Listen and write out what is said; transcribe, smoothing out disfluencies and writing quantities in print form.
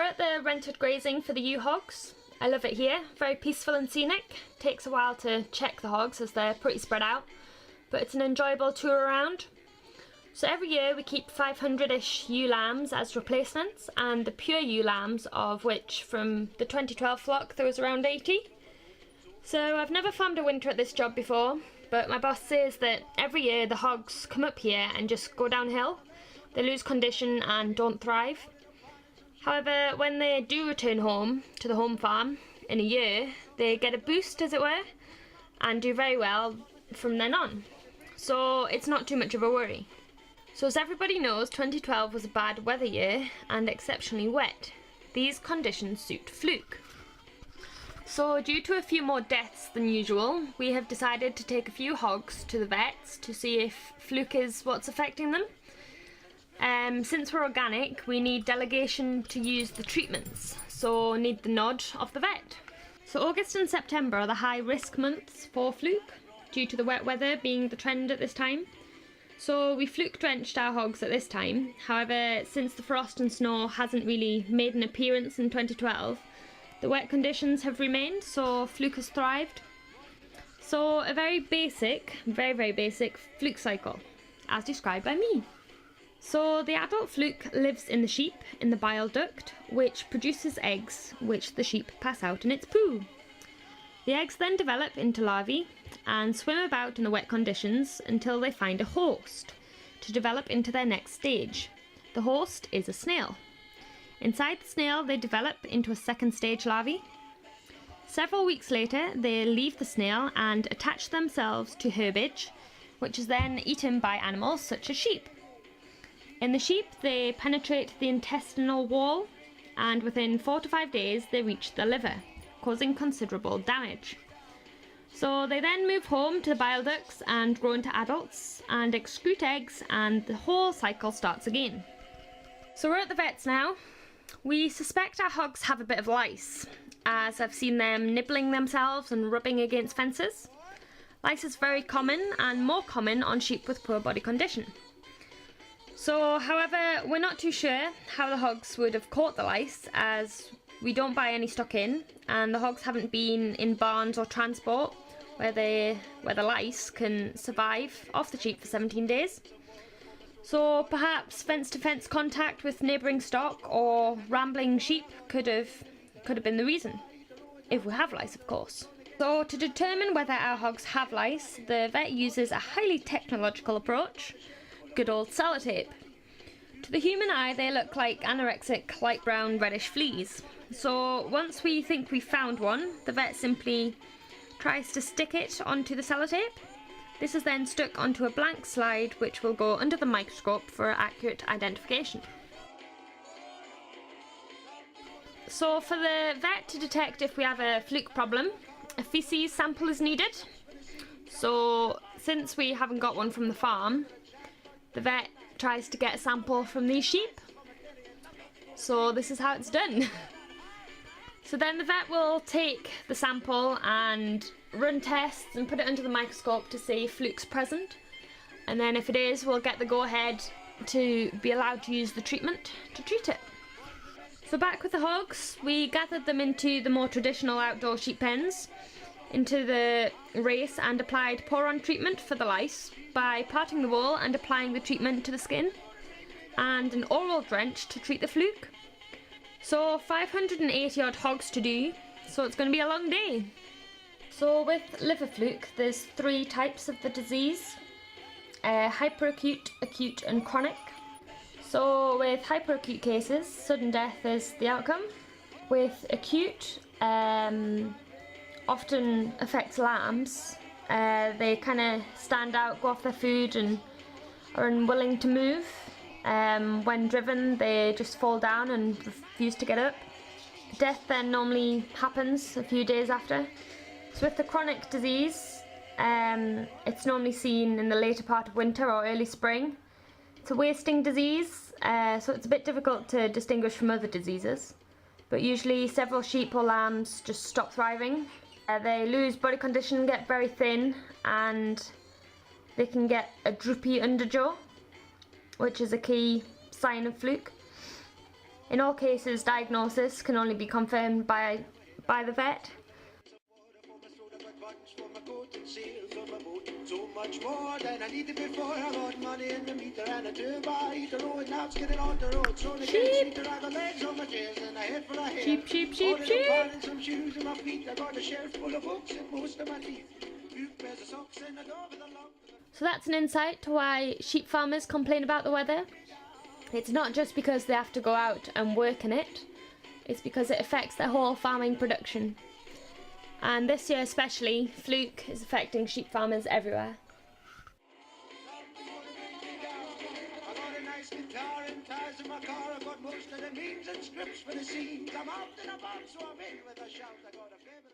at the rented grazing for the ewe hogs. I love it here, very peaceful and scenic. Takes a while to check the hogs as they're pretty spread out, but it's an enjoyable tour around. So every year we keep 500-ish ewe lambs as replacements, and the pure ewe lambs, of which from the 2012 flock there was around 80. So I've never farmed a winter at this job before, but my boss says that every year the hogs come up here and just go downhill. They lose condition and don't thrive. However, when they do return home to the home farm in a year, they get a boost, as it were, and do very well from then on. So it's not too much of a worry. So as everybody knows, 2012 was a bad weather year and exceptionally wet. These conditions suit Fluke. So due to a few more deaths than usual, we have decided to take a few hogs to the vets to see if Fluke is what's affecting them. Since we're organic, we need delegation to use the treatments, so need the nod of the vet. So August and September are the high risk months for Fluke, due to the wet weather being the trend at this time. So we Fluke drenched our hogs at this time. However, since the frost and snow hasn't really made an appearance in 2012, the wet conditions have remained, so Fluke has thrived. So a very basic, very basic Fluke cycle, as described by me. So the adult Fluke lives in the sheep in the bile duct, which produces eggs which the sheep pass out in its poo. The eggs then develop into larvae and swim about in the wet conditions until they find a host to develop into their next stage. The host is a snail. Inside the snail they develop into a second stage larvae. Several weeks later they leave the snail and attach themselves to herbage, which is then eaten by animals such as sheep. In the sheep, they penetrate the intestinal wall, and within 4 to 5 days they reach the liver, causing considerable damage. So they then move home to the bile ducts and grow into adults and excrete eggs, and the whole cycle starts again. So we're at the vets now. We suspect our hogs have a bit of lice, as I've seen them nibbling themselves and rubbing against fences. Lice is very common, and more common on sheep with poor body condition. So, however, we're not too sure how the hogs would have caught the lice, as we don't buy any stock in, and the hogs haven't been in barns or transport where the lice can survive off the sheep for 17 days. So perhaps fence-to-fence contact with neighbouring stock or rambling sheep could have been the reason, if we have lice, of course. So to determine whether our hogs have lice, the vet uses a highly technological approach. Good old sellotape. To the human eye they look like anorexic light brown reddish fleas. So once we think we've found one, the vet simply tries to stick it onto the sellotape. This is then stuck onto a blank slide which will go under the microscope for accurate identification. So for the vet to detect if we have a Fluke problem, a feces sample is needed. So since we haven't got one from the farm, the vet tries to get a sample from these sheep. So this is how it's done. So then the vet will take the sample and run tests and put it under the microscope to see if Fluke's present. And then if it is, we'll get the go-ahead to be allowed to use the treatment to treat it. So back with the hogs, we gathered them into the more traditional outdoor sheep pens, into the race, and applied pour-on treatment for the lice by parting the wool and applying the treatment to the skin, and an oral drench to treat the Fluke. So 580 odd hogs to do, so it's going to be a long day. So with liver fluke, there's 3 types of the disease: hyperacute, acute and chronic. So with hyperacute cases, sudden death is the outcome. With acute, often affects lambs. They kind of stand out, go off their food and are unwilling to move. When driven they just fall down and refuse to get up. Death then normally happens a few days after. So with the chronic disease, it's normally seen in the later part of winter or early spring. It's a wasting disease, so it's a bit difficult to distinguish from other diseases. But usually several sheep or lambs just stop thriving. They lose body condition, get very thin, and they can get a droopy underjaw, which is a key sign of fluke. In all cases, diagnosis can only be confirmed by the vet. So much more than I needed before. I got money in the meter and a turbo heater. Oh, and now it's getting on the road. So they Sheep! I got legs on my chairs and a head full of hair. Sheep, sheep, sheep, sheep! And some shoes in my feet. I got a shelf full of books and most of my teeth. Few pairs of socks and a dog with a long... So that's an insight to why sheep farmers complain about the weather. It's not just because they have to go out and work in it. It's because it affects their whole farming production. And this year especially, fluke is affecting sheep farmers everywhere. I got a nice guitar and tires in my car. I got most of the memes and scripts for the scenes. I'm out and about, so I'm in with a shout. I got a favorite.